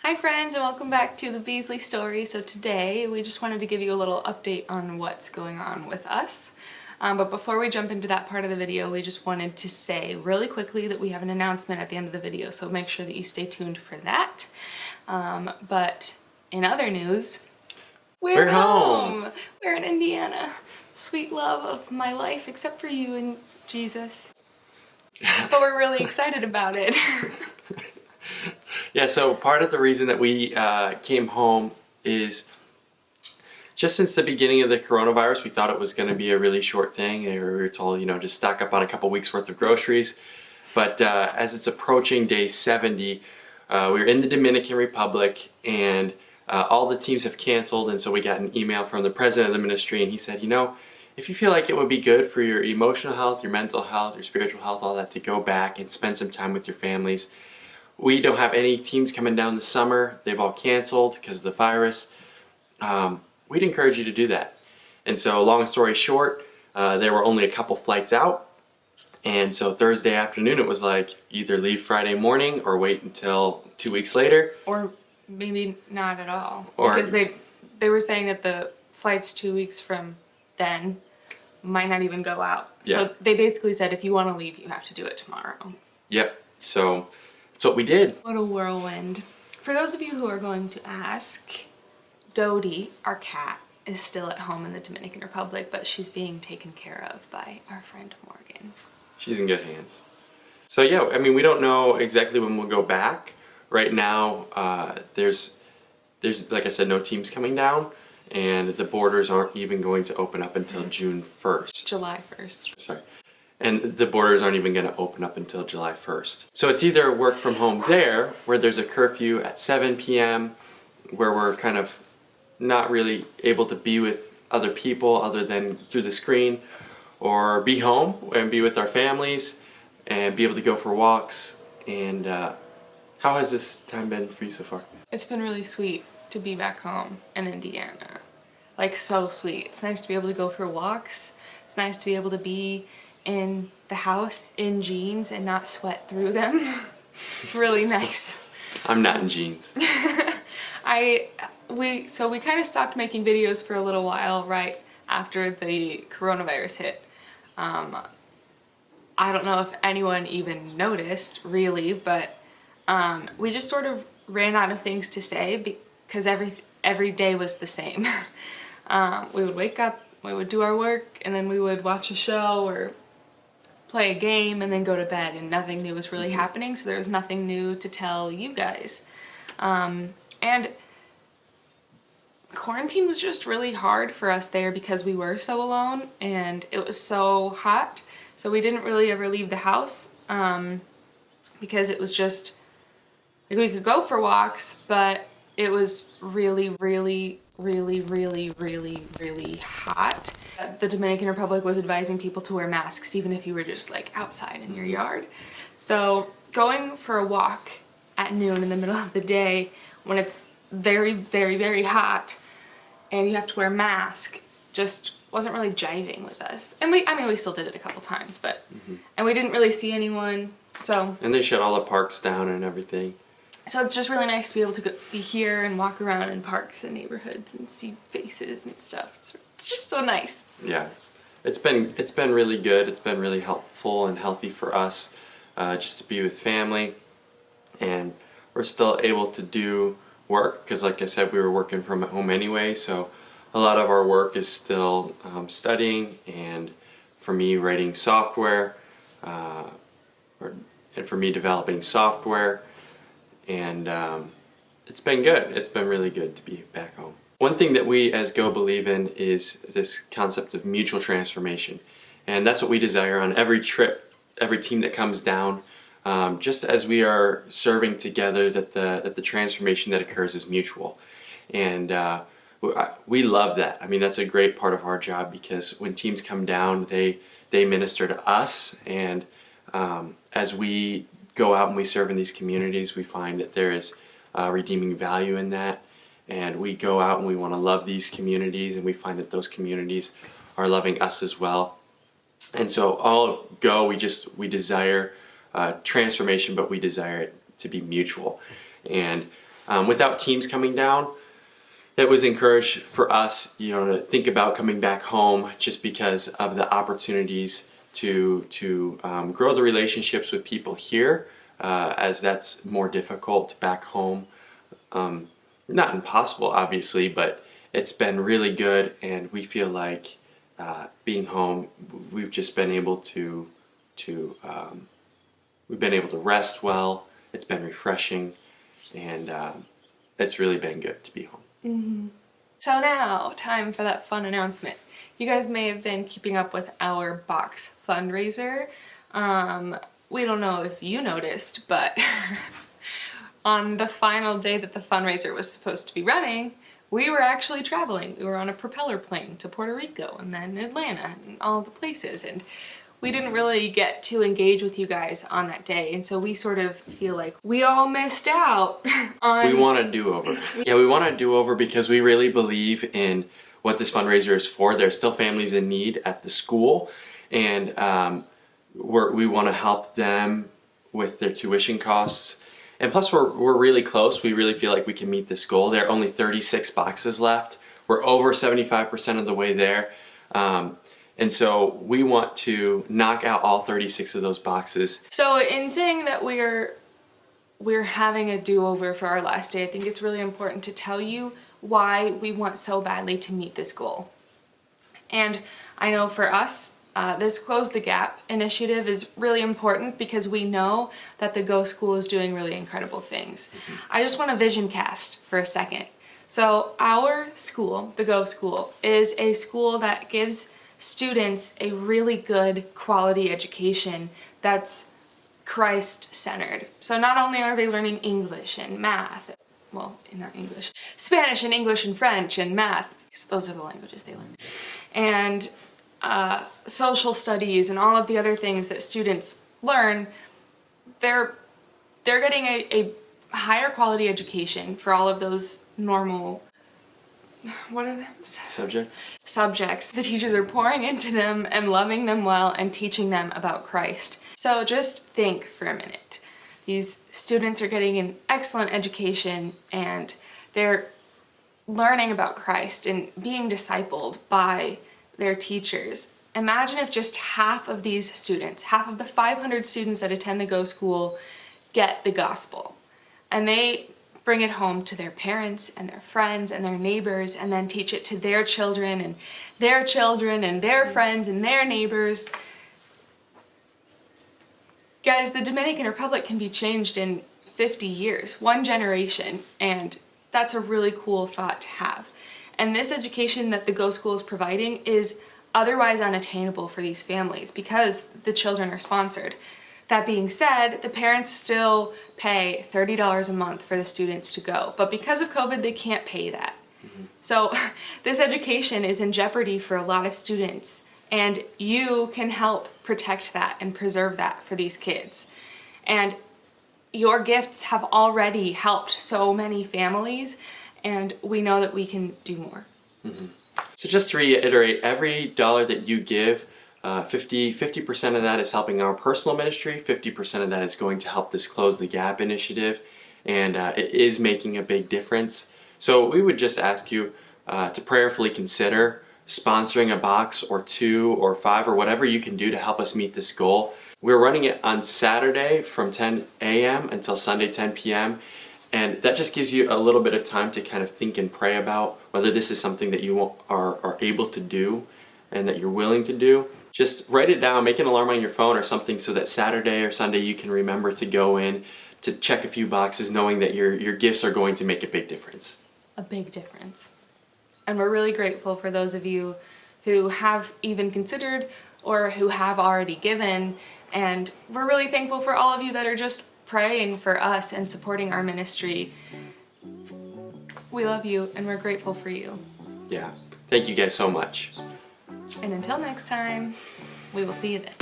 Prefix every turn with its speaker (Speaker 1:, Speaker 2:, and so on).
Speaker 1: Hi friends, and welcome back to the Beasley story. So today we just wanted to give you a little update on what's going on with us. But before we jump into that part of the video, we just wanted to say really quickly that we have an announcement at the end of the video, so make sure that you stay tuned for that. But in other news, we're home! We're in Indiana. Sweet love of my life, except for you and Jesus. But we're really excited about it.
Speaker 2: Yeah, so part of the reason that we came home is just since the beginning of the coronavirus, we thought it was going to be a really short thing. We were told, just stock up on a couple weeks worth of groceries. But as it's approaching day 70, we're in the Dominican Republic and all the teams have canceled. And so we got an email from the president of the ministry and he said, if you feel like it would be good for your emotional health, your mental health, your spiritual health, all that, to go back and spend some time with your families. We don't have any teams coming down this summer. They've all canceled because of the virus. We'd encourage you to do that. And so long story short, there were only a couple flights out. And so Thursday afternoon, it was like either leave Friday morning or wait until 2 weeks later.
Speaker 1: Or maybe not at all. Because they were saying that the flights 2 weeks from then might not even go out. Yeah. So they basically said if you want to leave, you have to do it tomorrow.
Speaker 2: Yep. So that's what we did.
Speaker 1: What a whirlwind. For those of you who are going to ask, Dodie, our cat, is still at home in the Dominican Republic, but she's being taken care of by our friend Morgan.
Speaker 2: She's in good hands. So yeah, we don't know exactly when we'll go back. Right now, there's like I said, no teams coming down, and the borders aren't even going to open up until June 1st.
Speaker 1: July 1st.
Speaker 2: Sorry. And the borders aren't even going to open up until July 1st. So it's either work from home there, where there's a curfew at 7 p.m., where we're kind of not really able to be with other people other than through the screen, or be home and be with our families and be able to go for walks. And how has this time been for you so far?
Speaker 1: It's been really sweet to be back home in Indiana. Like, so sweet. It's nice to be able to go for walks. It's nice to be able to be in the house in jeans and not sweat through them. It's really nice.
Speaker 2: I'm not in jeans.
Speaker 1: We kind of stopped making videos for a little while right after the coronavirus hit. I don't know if anyone even noticed really, but we just sort of ran out of things to say because every day was the same. We would wake up, we would do our work, and then we would watch a show or play a game and then go to bed, and nothing new was really happening, so there was nothing new to tell you guys. And quarantine was just really hard for us there because we were so alone and it was so hot, so we didn't really ever leave the house because it was just like we could go for walks, but it was really, really, really, really, really, really hot. The Dominican Republic was advising people to wear masks even if you were just like outside in your yard. So going for a walk at noon in the middle of the day when it's very, very, very hot and you have to wear a mask just wasn't really jiving with us. And we still did it a couple times, but and we didn't really see anyone. So
Speaker 2: and they shut all the parks down and everything.
Speaker 1: So it's just really nice to be able to be here and walk around in parks and neighborhoods and see faces and stuff. It's just so nice.
Speaker 2: Yeah, it's been really good. It's been really helpful and healthy for us just to be with family, and we're still able to do work because, like I said, we were working from home anyway. So a lot of our work is still studying, and for me writing software, and for me developing software. And it's been good. It's been really good to be back home. One thing that we as Go believe in is this concept of mutual transformation. And that's what we desire on every trip, every team that comes down. Just as we are serving together, that the transformation that occurs is mutual. And we love that. That's a great part of our job because when teams come down, they minister to us. And as we go out and we serve in these communities, we find that there is redeeming value in that, and we go out and we want to love these communities, and we find that those communities are loving us as well. And so all of Go, we desire transformation, but we desire it to be mutual. And Without teams coming down, it was encouraged for us, to think about coming back home just because of the opportunities to grow the relationships with people here, as that's more difficult back home. Not impossible, obviously, but it's been really good, and we feel like being home, we've just been able to rest well. It's been refreshing, and it's really been good to be home.
Speaker 1: Mm-hmm. So now, time for that fun announcement. You guys may have been keeping up with our box fundraiser. We don't know if you noticed, but on the final day that the fundraiser was supposed to be running, we were actually traveling. We were on a propeller plane to Puerto Rico and then Atlanta and all the places, and we didn't really get to engage with you guys on that day, and so we sort of feel like we all missed out on...
Speaker 2: We want a do-over. Yeah, we want a do-over because we really believe in what this fundraiser is for. There's still families in need at the school, and we want to help them with their tuition costs. And plus we're really close. We really feel like we can meet this goal. There are only 36 boxes left. We're over 75% of the way there. And so we want to knock out all 36 of those boxes.
Speaker 1: So in saying that we're having a do-over for our last day, I think it's really important to tell you why we want so badly to meet this goal. And I know for us, this Close the Gap initiative is really important because we know that the Go School is doing really incredible things. Mm-hmm. I just want to vision cast for a second. So our school, the Go School, is a school that gives students a really good quality education that's Christ-centered. So not only are they learning English and math, well, not English, Spanish and English and French and math, because those are the languages they learn, and social studies and all of the other things that students learn, they're getting a higher quality education for all of those normal, what are them? Subjects. The teachers are pouring into them and loving them well and teaching them about Christ. So just think for a minute. These students are getting an excellent education and they're learning about Christ and being discipled by their teachers. Imagine if just half of these students, half of the 500 students that attend the Go School, get the gospel. And they bring it home to their parents and their friends and their neighbors, and then teach it to their children and their children and their friends and their neighbors. Guys, the Dominican Republic can be changed in 50 years, one generation, and that's a really cool thought to have. And this education that the Go School is providing is otherwise unattainable for these families because the children are sponsored. That being said, the parents still pay $30 a month for the students to go, but because of COVID, they can't pay that. Mm-hmm. So this education is in jeopardy for a lot of students, and you can help protect that and preserve that for these kids. And your gifts have already helped so many families, and we know that we can do more.
Speaker 2: Mm-hmm. So just to reiterate, every dollar that you give, 50% of that is helping our personal ministry, 50% of that is going to help this Close the Gap initiative, and it is making a big difference. So we would just ask you to prayerfully consider sponsoring a box or 2 or 5 or whatever you can do to help us meet this goal. We're running it on Saturday from 10 a.m. until Sunday 10 p.m. And that just gives you a little bit of time to kind of think and pray about whether this is something that you are able to do and that you're willing to do. Just write it down, make an alarm on your phone or something so that Saturday or Sunday you can remember to go in to check a few boxes knowing that your gifts are going to make a big difference.
Speaker 1: A big difference. And we're really grateful for those of you who have even considered or who have already given. And we're really thankful for all of you that are just praying for us and supporting our ministry. We love you and we're grateful for you.
Speaker 2: Yeah. Thank you guys so much.
Speaker 1: And until next time, we will see you then.